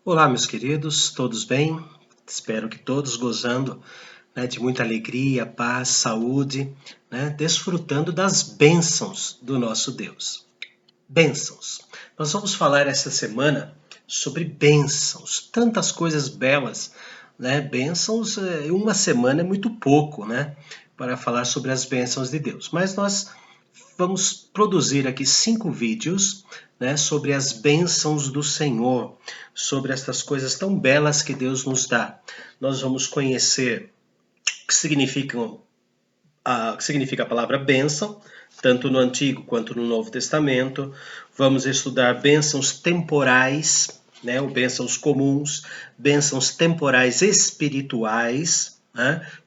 Olá, meus queridos, todos bem? Espero que todos gozando, de muita alegria, paz, saúde, desfrutando das bênçãos do nosso Deus. Bênçãos. Nós vamos falar essa semana sobre bênçãos, tantas coisas belas, Bênçãos, em uma semana é muito pouco, para falar sobre as bênçãos de Deus. Mas nós vamos produzir aqui 5 vídeos, sobre as bênçãos do Senhor, sobre estas coisas tão belas que Deus nos dá. Nós vamos conhecer o que significa a palavra bênção, tanto no Antigo quanto no Novo Testamento. Vamos estudar bênçãos temporais, ou bênçãos comuns, bênçãos temporais espirituais,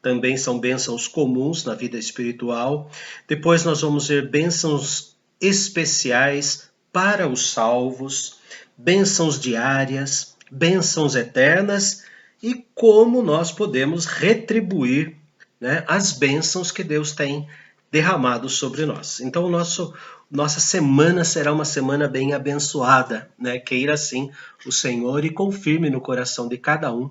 também são bênçãos comuns na vida espiritual. Depois nós vamos ver bênçãos especiais para os salvos, bênçãos diárias, bênçãos eternas e como nós podemos retribuir, as bênçãos que Deus tem derramado sobre nós. Então, nossa semana será uma semana bem abençoada, Queira assim o Senhor e confirme no coração de cada um,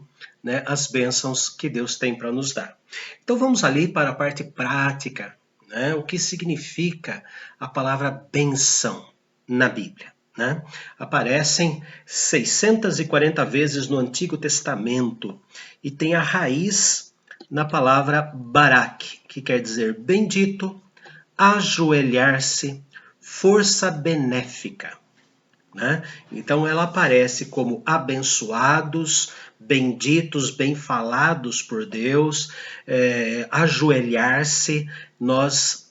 as bênçãos que Deus tem para nos dar. Então, vamos ali para a parte prática, o que significa a palavra bênção na Bíblia. Aparecem 640 vezes no Antigo Testamento e tem a raiz na palavra barak, que quer dizer bendito, ajoelhar-se, força benéfica. Então ela aparece como abençoados, benditos, bem falados por Deus, ajoelhar-se, nós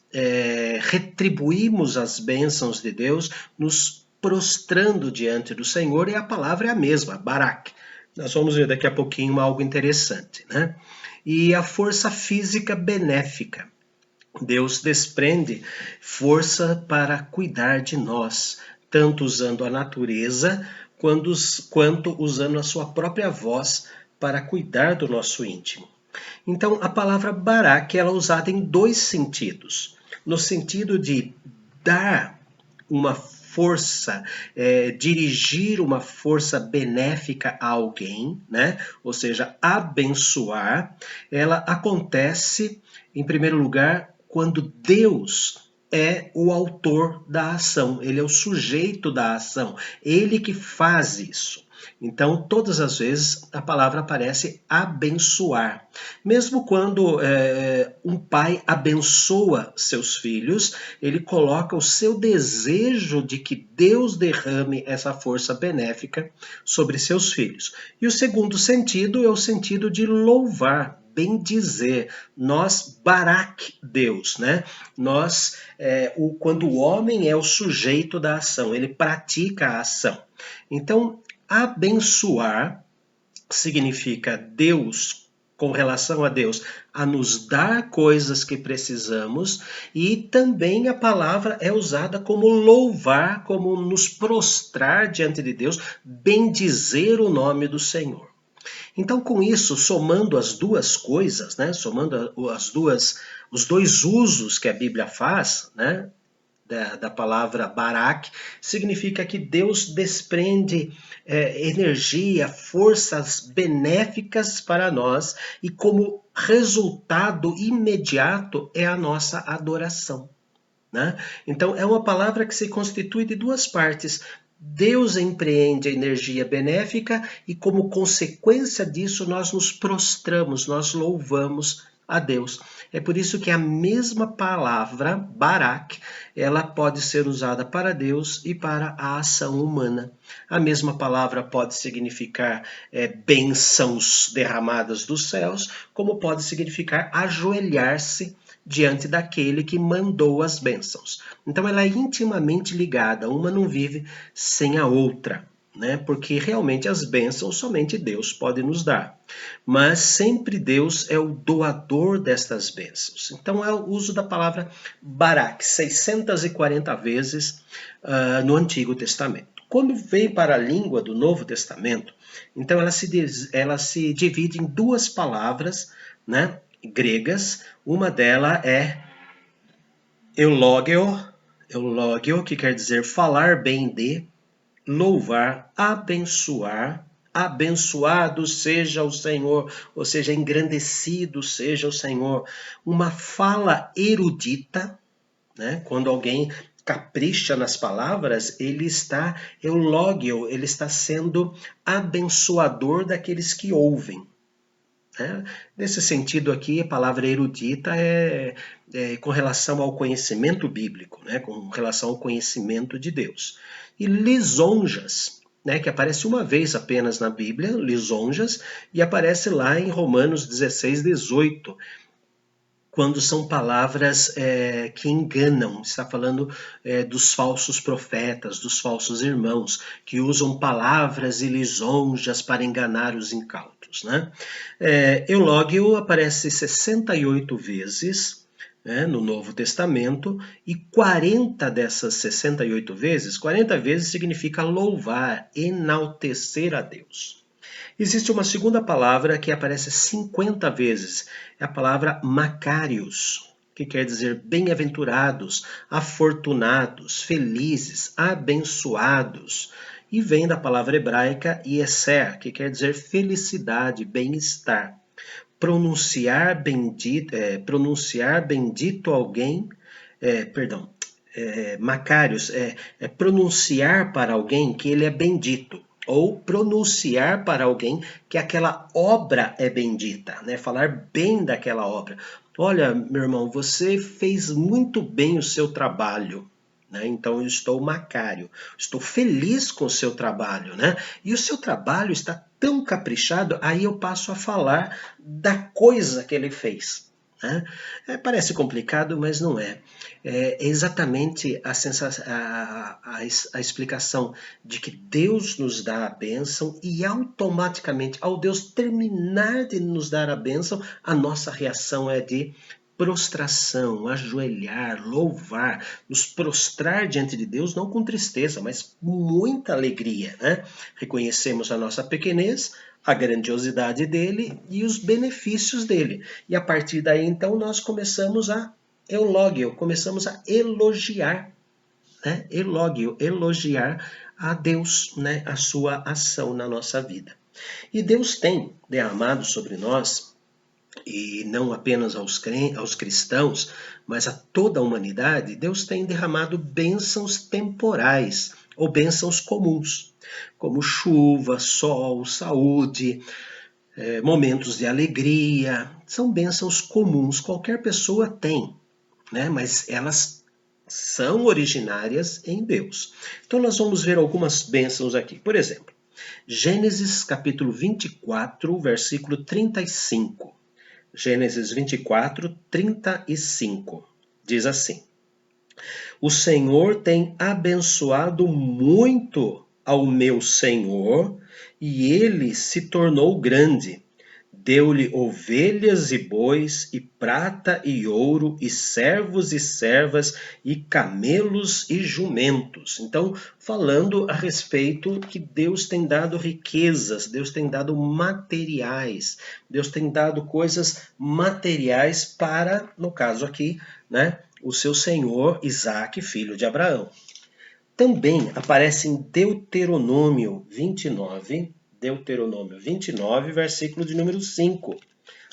retribuímos as bênçãos de Deus, nos prostrando diante do Senhor, e a palavra é a mesma, barak. Nós vamos ver daqui a pouquinho algo interessante, E a força física benéfica. Deus desprende força para cuidar de nós, tanto usando a natureza, quanto usando a sua própria voz para cuidar do nosso íntimo. Então, a palavra barak ela é usada em 2 sentidos. No sentido de dar uma força, dirigir uma força benéfica a alguém, Ou seja, abençoar, ela acontece, em primeiro lugar, quando Deus é o autor da ação, ele é o sujeito da ação, ele que faz isso. Então, todas as vezes a palavra aparece abençoar. Mesmo quando um pai abençoa seus filhos, ele coloca o seu desejo de que Deus derrame essa força benéfica sobre seus filhos. E o segundo sentido é o sentido de louvar, bendizer, nós barak Deus, Nós, quando o homem é o sujeito da ação, ele pratica a ação. Então, abençoar significa Deus, com relação a Deus, a nos dar coisas que precisamos, e também a palavra é usada como louvar, como nos prostrar diante de Deus, bendizer o nome do Senhor. Então, com isso, somando as duas coisas, somando os dois usos que a Bíblia faz, da palavra barak, significa que Deus desprende energia, forças benéficas para nós, e como resultado imediato é a nossa adoração. Então, é uma palavra que se constitui de 2 partes. Deus empreende a energia benéfica e, como consequência disso, nós nos prostramos, nós louvamos a Deus. É por isso que a mesma palavra, barak, ela pode ser usada para Deus e para a ação humana. A mesma palavra pode significar bênçãos derramadas dos céus, como pode significar ajoelhar-se diante daquele que mandou as bênçãos. Então ela é intimamente ligada, uma não vive sem a outra, Porque realmente as bênçãos somente Deus pode nos dar. Mas sempre Deus é o doador destas bênçãos. Então é o uso da palavra barak, 640 vezes no Antigo Testamento. Quando vem para a língua do Novo Testamento, então ela se divide em 2 palavras, gregas. Uma delas é eulogio, que quer dizer falar bem de, louvar, abençoar, abençoado seja o Senhor, ou seja, engrandecido seja o Senhor. Uma fala erudita, né? Quando alguém capricha nas palavras, ele está eulógio, ele está sendo abençoador daqueles que ouvem. Né? Nesse sentido aqui, a palavra erudita é com relação ao conhecimento bíblico, né? Com relação ao conhecimento de Deus. E lisonjas, né? Que aparece uma vez apenas na Bíblia, lisonjas, e aparece lá em Romanos 16, 18, quando são palavras que enganam. Está falando dos falsos profetas, dos falsos irmãos, que usam palavras e lisonjas para enganar os incautos. Né? Eulógio aparece 68 vezes, né, no Novo Testamento, e 40 dessas 68 vezes, 40 vezes significa louvar, enaltecer a Deus. Existe uma segunda palavra que aparece 50 vezes, é a palavra Macários, que quer dizer bem-aventurados, afortunados, felizes, abençoados. E vem da palavra hebraica Yeser, que quer dizer felicidade, bem-estar. Pronunciar bendito alguém, Macários, pronunciar para alguém que ele é bendito, ou pronunciar para alguém que aquela obra é bendita, né? Falar bem daquela obra. Olha, meu irmão, você fez muito bem o seu trabalho. Né? Então eu estou macário, estou feliz com o seu trabalho, né? E o seu trabalho está tão caprichado, aí eu passo a falar da coisa que ele fez. Né? Parece complicado, mas não é. É exatamente a explicação de que Deus nos dá a bênção e automaticamente, ao Deus terminar de nos dar a bênção, a nossa reação é de prostração, ajoelhar, louvar, nos prostrar diante de Deus, não com tristeza, mas com muita alegria. Né? Reconhecemos a nossa pequenez, a grandiosidade dele e os benefícios dele. E a partir daí, então, nós começamos a começamos a elogiar, né? Elogiar a Deus, né? A sua ação na nossa vida. E Deus tem derramado sobre nós, e não apenas aos cristãos, mas a toda a humanidade, Deus tem derramado bênçãos temporais ou bênçãos comuns, como chuva, sol, saúde, momentos de alegria. São bênçãos comuns, qualquer pessoa tem, né? Mas elas são originárias em Deus. Então nós vamos ver algumas bênçãos aqui. Por exemplo, Gênesis capítulo 24, versículo 35. Gênesis 24, 35. Diz assim: O Senhor tem abençoado muito ao meu Senhor, e ele se tornou grande. Deu-lhe ovelhas e bois, e prata e ouro, e servos e servas, e camelos e jumentos. Então, falando a respeito que Deus tem dado riquezas, Deus tem dado materiais, Deus tem dado coisas materiais para, no caso aqui, né, o seu senhor Isaque, filho de Abraão. Também aparece em Deuteronômio 29, versículo de número 5.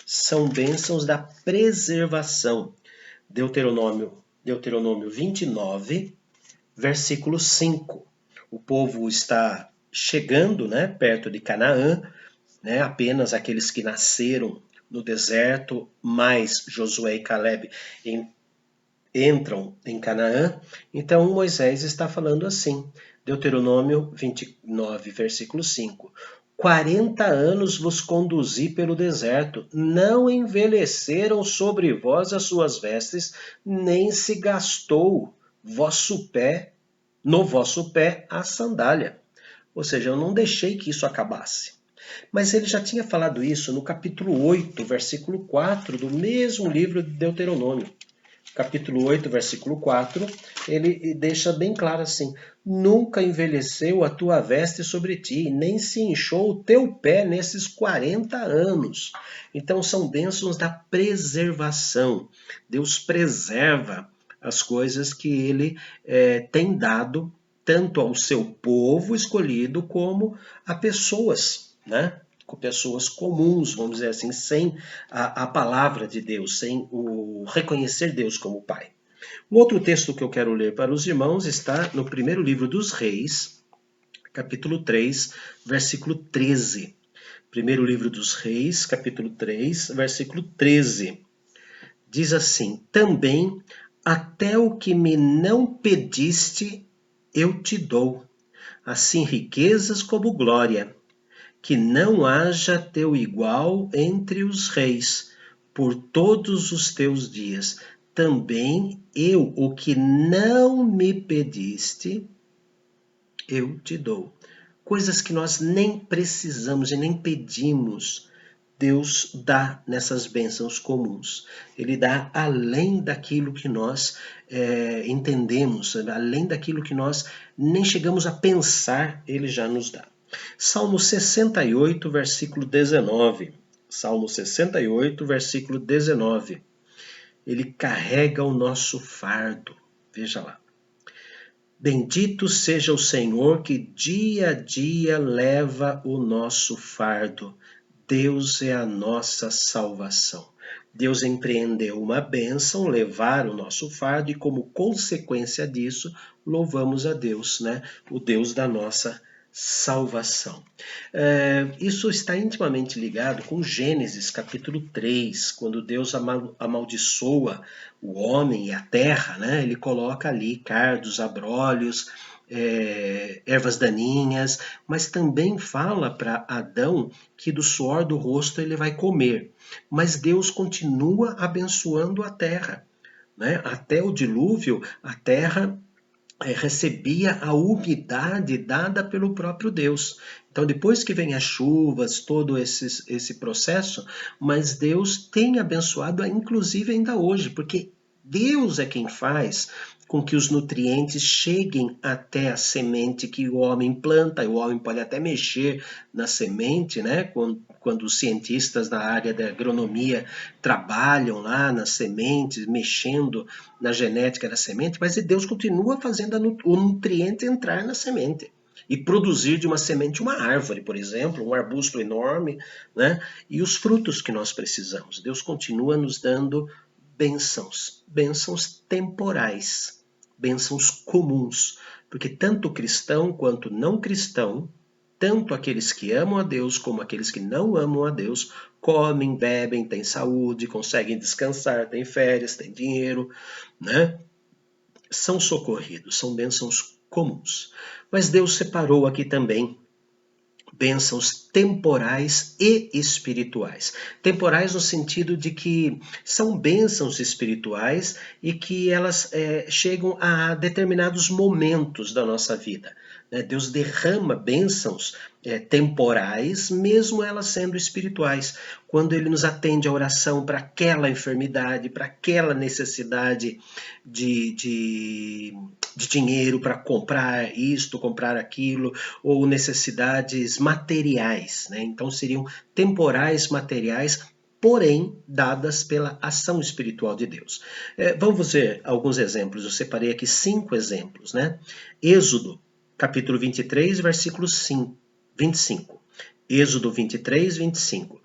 São bênçãos da preservação. Deuteronômio 29, versículo 5. O povo está chegando, né, perto de Canaã, né, apenas aqueles que nasceram no deserto, mais Josué e Caleb entram em Canaã. Então Moisés está falando assim, Deuteronômio 29, versículo 5. 40 anos vos conduzi pelo deserto, não envelheceram sobre vós as suas vestes, nem se gastou no vosso pé a sandália. Ou seja, eu não deixei que isso acabasse. Mas ele já tinha falado isso no capítulo 8, versículo 4 do mesmo livro de Deuteronômio. Capítulo 8, versículo 4, ele deixa bem claro assim: Nunca envelheceu a tua veste sobre ti, nem se inchou o teu pé nesses 40 anos. Então são bênçãos da preservação. Deus preserva as coisas que ele tem dado tanto ao seu povo escolhido como a pessoas. né? Com pessoas comuns, vamos dizer assim, sem a palavra de Deus, sem o reconhecer Deus como Pai. Um outro texto que eu quero ler para os irmãos está no primeiro livro dos Reis, capítulo 3, versículo 13. Primeiro livro dos Reis, capítulo 3, versículo 13. Diz assim: Também até o que me não pediste, eu te dou, assim riquezas como glória, que não haja teu igual entre os reis, por todos os teus dias. Também eu, o que não me pediste, eu te dou. Coisas que nós nem precisamos e nem pedimos, Deus dá nessas bênçãos comuns. Ele dá além daquilo que nós entendemos, além daquilo que nós nem chegamos a pensar, Ele já nos dá. Salmo 68, versículo 19. Salmo 68, versículo 19. Ele carrega o nosso fardo. Veja lá. Bendito seja o Senhor que dia a dia leva o nosso fardo. Deus é a nossa salvação. Deus empreendeu uma bênção, levar o nosso fardo, e como consequência disso, louvamos a Deus, né? O Deus da nossa salvação. Isso está intimamente ligado com Gênesis capítulo 3, quando Deus amaldiçoa o homem e a terra, né? Ele coloca ali cardos, abrolhos, ervas daninhas, mas também fala para Adão que do suor do rosto ele vai comer. Mas Deus continua abençoando a terra, né? Até o dilúvio, a terra recebia a umidade dada pelo próprio Deus. Então, depois que vem as chuvas, todo esse processo, mas Deus tem abençoado, inclusive ainda hoje, porque Deus é quem faz com que os nutrientes cheguem até a semente que o homem planta. O homem pode até mexer na semente, né? Quando os cientistas da área da agronomia trabalham lá nas sementes, mexendo na genética da semente, mas Deus continua fazendo o nutriente entrar na semente e produzir de uma semente uma árvore, por exemplo, um arbusto enorme, né? E os frutos que nós precisamos. Deus continua nos dando bênçãos temporais, bênçãos comuns, porque tanto cristão quanto não cristão, tanto aqueles que amam a Deus como aqueles que não amam a Deus, comem, bebem, têm saúde, conseguem descansar, têm férias, têm dinheiro, né? São socorridos, são bênçãos comuns. Mas Deus separou aqui também bênçãos temporais e espirituais. Temporais no sentido de que são bênçãos espirituais e que elas chegam a determinados momentos da nossa vida. Deus derrama bênçãos temporais, mesmo elas sendo espirituais. Quando Ele nos atende a oração para aquela enfermidade, para aquela necessidade de dinheiro para comprar isto, comprar aquilo, ou necessidades materiais, né? Então seriam temporais, materiais, porém dadas pela ação espiritual de Deus. Vamos ver alguns exemplos. Eu separei aqui 5 exemplos, né? Êxodo, capítulo 23, versículo 25. Êxodo 23, 25.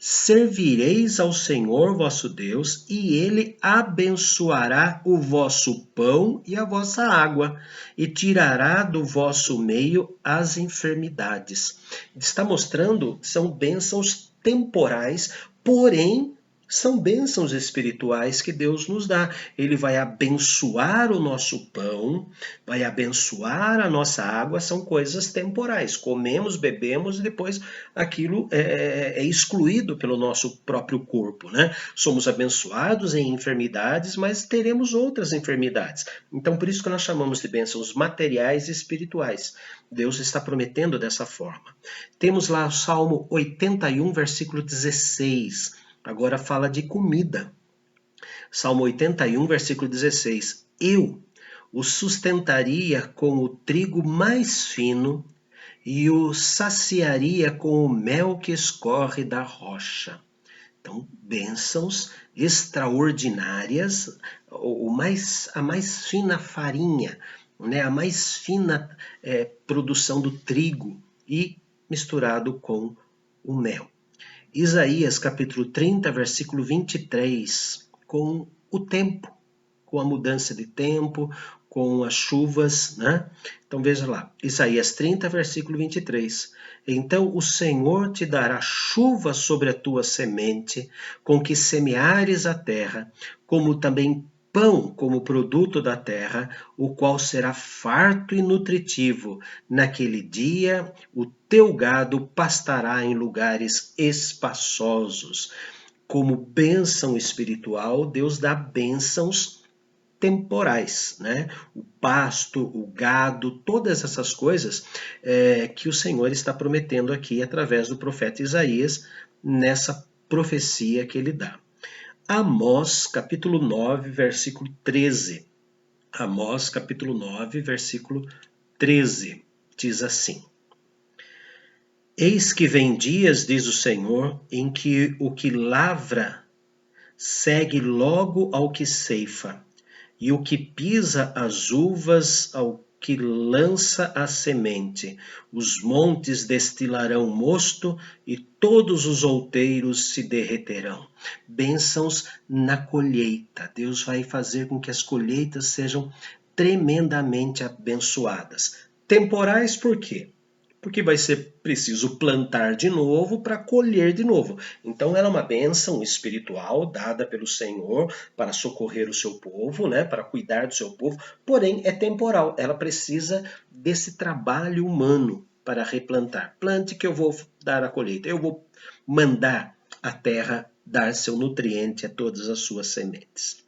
Servireis ao Senhor vosso Deus, e ele abençoará o vosso pão e a vossa água, e tirará do vosso meio as enfermidades. Está mostrando, são bênçãos temporais, porém são bênçãos espirituais que Deus nos dá. Ele vai abençoar o nosso pão, vai abençoar a nossa água, são coisas temporais. Comemos, bebemos e depois aquilo é excluído pelo nosso próprio corpo, né? Somos abençoados em enfermidades, mas teremos outras enfermidades. Então, por isso que nós chamamos de bênçãos materiais e espirituais. Deus está prometendo dessa forma. Temos lá o Salmo 81, versículo 16. Agora fala de comida. Salmo 81, versículo 16. Eu o sustentaria com o trigo mais fino e o saciaria com o mel que escorre da rocha. Então, bênçãos extraordinárias, a mais fina farinha, né? A mais fina produção do trigo e misturado com o mel. Isaías capítulo 30, versículo 23, com o tempo, com a mudança de tempo, com as chuvas, né? Então veja lá, Isaías 30, versículo 23. Então o Senhor te dará chuva sobre a tua semente, com que semeares a terra, como também pão como produto da terra, o qual será farto e nutritivo. Naquele dia o teu gado pastará em lugares espaçosos. Como bênção espiritual, Deus dá bênçãos temporais, né? O pasto, o gado, todas essas coisas que o Senhor está prometendo aqui através do profeta Isaías nessa profecia que ele dá. Amós, capítulo 9, versículo 13. Amós, capítulo 9, versículo 13, diz assim: Eis que vem dias, diz o Senhor, em que o que lavra segue logo ao que ceifa, e o que pisa as uvas ao que lança a semente. Os montes destilarão mosto e todos os outeiros se derreterão. Bênçãos na colheita. Deus vai fazer com que as colheitas sejam tremendamente abençoadas. Temporais por quê? Porque vai ser preciso plantar de novo para colher de novo. Então ela é uma bênção espiritual dada pelo Senhor para socorrer o seu povo, né, para cuidar do seu povo, porém é temporal. Ela precisa desse trabalho humano para replantar. Plante que eu vou dar a colheita. Eu vou mandar a terra dar seu nutriente a todas as suas sementes.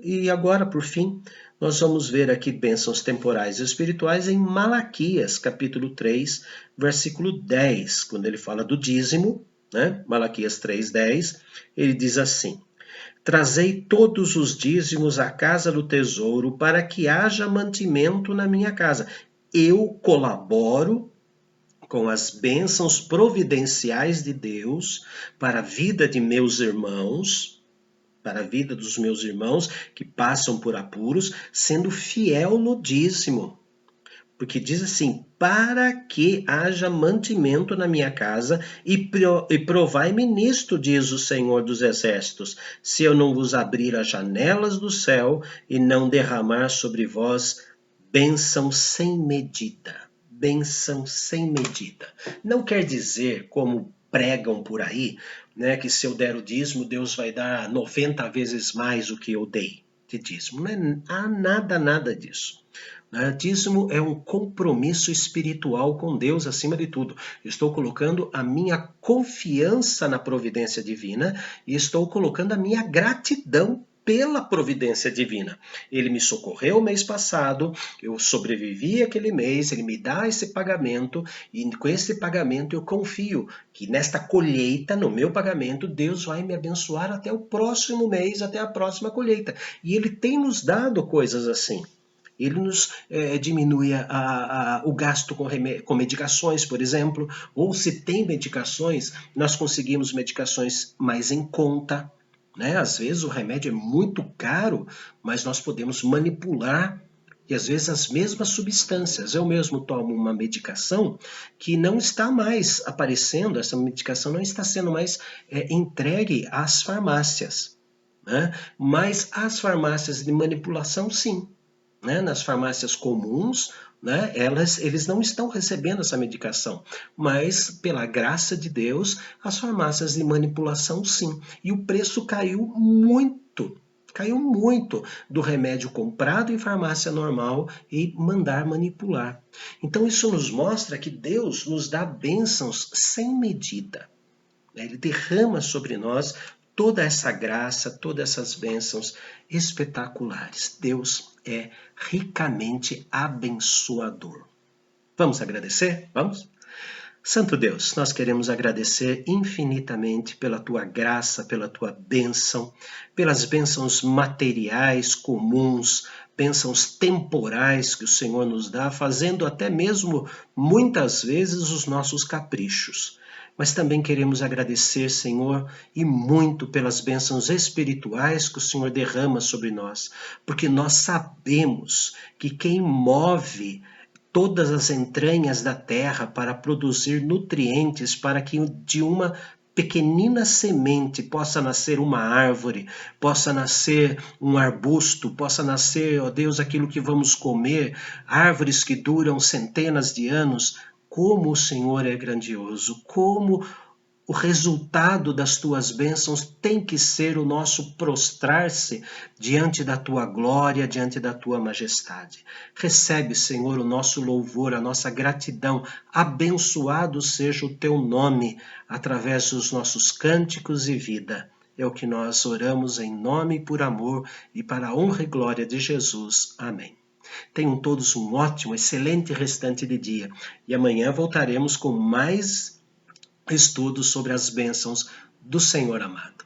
E agora, por fim, nós vamos ver aqui bênçãos temporais e espirituais em Malaquias, capítulo 3, versículo 10, quando ele fala do dízimo, né? Malaquias 3:10, ele diz assim: Trazei todos os dízimos à casa do tesouro, para que haja mantimento na minha casa. Eu colaboro com as bênçãos providenciais de Deus para a vida de meus irmãos, para a vida dos meus irmãos que passam por apuros, sendo fiel no dízimo. Porque diz assim, para que haja mantimento na minha casa e provai-me nisto, diz o Senhor dos Exércitos, se eu não vos abrir as janelas do céu e não derramar sobre vós bênção sem medida. Bênção sem medida. Não quer dizer, como pregam por aí, né, que se eu der o dízimo, Deus vai dar 90 vezes mais o que eu dei de dízimo. Não há nada disso. Dízimo é um compromisso espiritual com Deus acima de tudo. Estou colocando a minha confiança na providência divina e estou colocando a minha gratidão pela providência divina. Ele me socorreu o mês passado, eu sobrevivi aquele mês, ele me dá esse pagamento e com esse pagamento eu confio que nesta colheita, no meu pagamento, Deus vai me abençoar até o próximo mês, até a próxima colheita. E ele tem nos dado coisas assim. Ele nos diminui o gasto com medicações, por exemplo, ou se tem medicações, nós conseguimos medicações mais em conta, né? Às vezes o remédio é muito caro, mas nós podemos manipular e às vezes as mesmas substâncias. Eu mesmo tomo uma medicação que não está mais aparecendo, essa medicação não está sendo mais entregue às farmácias, né? Mas as farmácias de manipulação, sim. Né, nas farmácias comuns, né, eles não estão recebendo essa medicação, mas pela graça de Deus, as farmácias de manipulação sim. E o preço caiu muito do remédio comprado em farmácia normal e mandar manipular. Então isso nos mostra que Deus nos dá bênçãos sem medida. Ele derrama sobre nós toda essa graça, todas essas bênçãos espetaculares. Deus é ricamente abençoador. Vamos agradecer? Vamos? Santo Deus, nós queremos agradecer infinitamente pela tua graça, pela tua bênção, pelas bênçãos materiais comuns, bênçãos temporais que o Senhor nos dá, fazendo até mesmo muitas vezes os nossos caprichos. Mas também queremos agradecer, Senhor, e muito pelas bênçãos espirituais que o Senhor derrama sobre nós, porque nós sabemos que quem move todas as entranhas da terra para produzir nutrientes para que de uma pequenina semente possa nascer uma árvore, possa nascer um arbusto, possa nascer, ó Deus, aquilo que vamos comer, árvores que duram centenas de anos. Como o Senhor é grandioso, como o resultado das tuas bênçãos tem que ser o nosso prostrar-se diante da tua glória, diante da tua majestade. Recebe, Senhor, o nosso louvor, a nossa gratidão. Abençoado seja o teu nome através dos nossos cânticos e vida. É o que nós oramos em nome e por amor e para a honra e glória de Jesus. Amém. Tenham todos um ótimo, excelente restante de dia. E amanhã voltaremos com mais estudos sobre as bênçãos do Senhor amado.